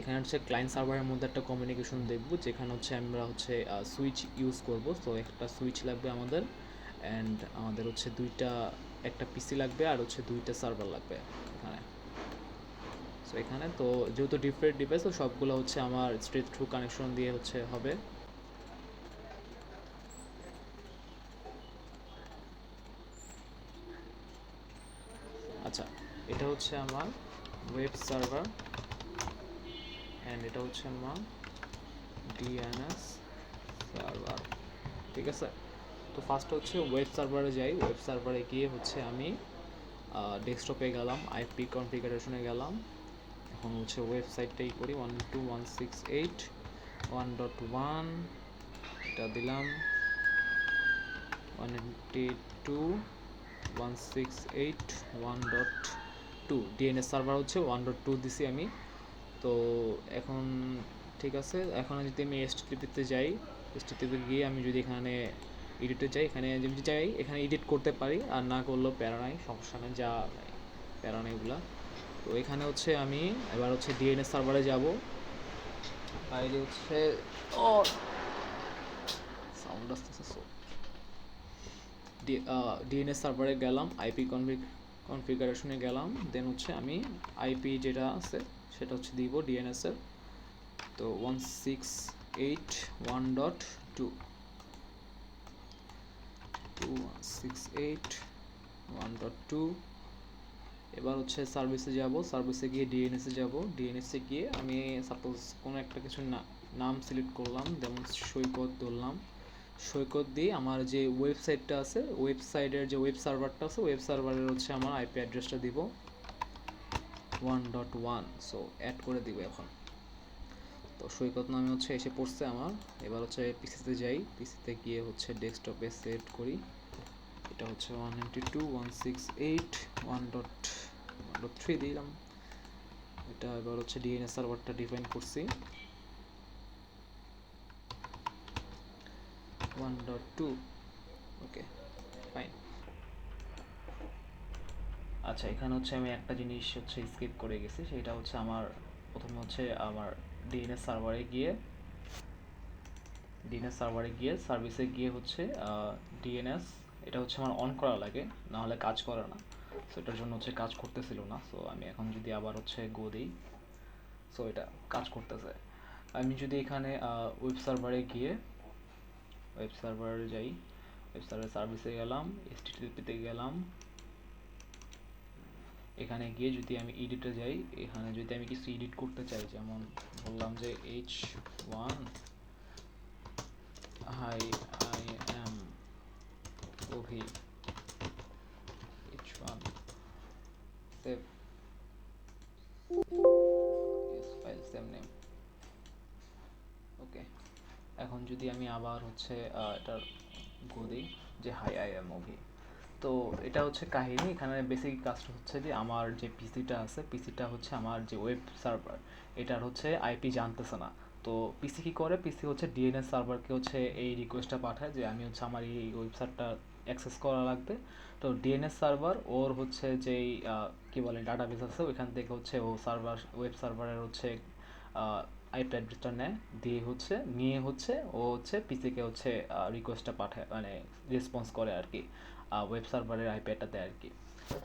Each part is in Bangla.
এখানে হচ্ছে ক্লায়েন্ট সার্ভারের মধ্যে একটা কমিউনিকেশন দেখব, যেখানে হচ্ছে আমরা হচ্ছে সুইচ ইউজ করব। তো একটা সুইচ লাগবে আমাদের, অ্যান্ড আমাদের হচ্ছে একটা পিসি লাগবে, আর হচ্ছে 2টা সার্ভার লাগবে এখানে। সো এখানে তো যেহেতু ডিফারেন্ট ডিভাইস, তো সবগুলো হচ্ছে আমার স্ট্রেট থ্রু কানেকশন দিয়ে হচ্ছে হবে। আচ্ছা, এটা হচ্ছে আমার ওয়েব সার্ভার, অ্যান্ড এটা হচ্ছে আমার ডিএনএস সার্ভার। ঠিক আছে, তো ফার্স্ট হচ্ছে ওয়েব সার্ভারে যাই। ওয়েব সার্ভারে গিয়ে হচ্ছে আমি ডেস্কটপে গেলাম, আইপি কনফিগারেশনে গেলাম। এখন হচ্ছে ওয়েবসাইটটাই করি, 192.168.1.1, এটা দিলাম 192.168.1.2, ডিএনএস সার্ভার হচ্ছে 1.2 দিছি আমি। তো এখন ঠিক আছে, এখন যদি আমি এসটিপিতে যাই, এসটিপিতে গিয়ে আমি যদি এখানে এডিটে যাই, এখানে যদি চাই এখানে এডিট করতে পারি, আর না করলেও প্যারা নাই, সমস্যা নেই, যা প্যারা নেই এগুলা। তো এখানে হচ্ছে আমি এবার হচ্ছে ডিএনএস সার্ভারে যাব। বাইরে হচ্ছে ও সাউন্ড আসতেছে, সো ডিএনএস সার্ভারে গেলাম, আইপি কনফিগারেশনে গেলাম, দেন হচ্ছে আমি আইপি যেটা আছে সেটা হচ্ছে দিব ডিএনএসের। তো 168.1.2, 168.1.2। এবার হচ্ছে সার্ভিসে যাব, সার্ভিসে গিয়ে ডিএনএসে যাব, ডিএনএসে গিয়ে আমি সাপোজ কোনো একটা কিছু নাম সিলেক্ট করলাম, যেমন সৈকত ধরলাম। সৈকত দিয়ে আমার যে ওয়েবসাইটটা আছে, ওয়েবসাইটের যে ওয়েব সার্ভারটা আছে, ওয়েব সার্ভারের হচ্ছে আমার আইপি অ্যাড্রেসটা দিব 1.1। সো অ্যাড করে দিব এখন। তো সৈকত নামে হচ্ছে এসে পড়ছে আমার। এবার হচ্ছে পিসিতে যাই, পিসিতে গিয়ে হচ্ছে ডেস্কটপে সেট করি। এটা হচ্ছে 192.168.1.3 দিলাম। এটা এবার হচ্ছে ডিএনএস সার্ভারটা ডিফাইন করছি 1.2। ওকে, ফাইন। আচ্ছা, এখানে হচ্ছে আমি একটা জিনিস হচ্ছে স্কিপ করে গেছি, সেটা হচ্ছে আমার প্রথমে হচ্ছে আমার ডিএনএস সার্ভারে গিয়ে সার্ভিসে গিয়ে হচ্ছে ডিএনএস, এটা হচ্ছে আমার অন করা লাগে, না হলে কাজ করে না। সো এটার জন্য হচ্ছে কাজ করতেছিল না। সো আমি এখন যদি আবার হচ্ছে গো দিই, সো এটা কাজ করতেছে। আমি যদি এখানে ওয়েব সার্ভারে যাই, ওয়েব সার্ভার সার্ভিসে গেলাম, এসটিটিপিতে গেলাম, এখানে গিয়ে যদি আমি এডিটে যাই, এখানে যদি আমি কিছু এডিট করতে চাই, যেমন বললাম যে H1 hi I am Abhi, H1 save, yes file save name. Okay, এখন যদি আমি আবার হচ্ছে এটার গো দিই যে হাই আই এম অভি, তো এটা হচ্ছে কাহিনী। এখানে বেসিক কাজটা হচ্ছে যে আমার যে পিসিটা আছে, পিসিটা হচ্ছে আমার যে ওয়েব সার্ভার, এটার হচ্ছে আইপি জানতেছে না। তো পিসি কী করে, পিসি হচ্ছে ডিএনএস সার্ভারকে হচ্ছে এই রিকোয়েস্টটা পাঠায় যে আমি হচ্ছে আমার এই ওয়েবসাইটটা অ্যাক্সেস করা লাগবে। তো ডিএনএস সার্ভার ওর হচ্ছে যেই কী বলে ডাটাবেস আছে, ওইখান থেকে হচ্ছে ওয়েব সার্ভারের হচ্ছে আইপি অ্যাড্রেসটা নেয়, নিয়ে হচ্ছে ও হচ্ছে পিসিকে হচ্ছে রিকোয়েস্টটা পাঠায়, মানে রেসপন্স করে আর কি, ওয়েব সার্ভারের আইপ্যাডটা দেয় আর কি।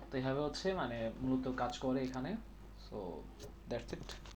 তো এইভাবে হচ্ছে মানে মূলত কাজ করে এখানে। So that's it.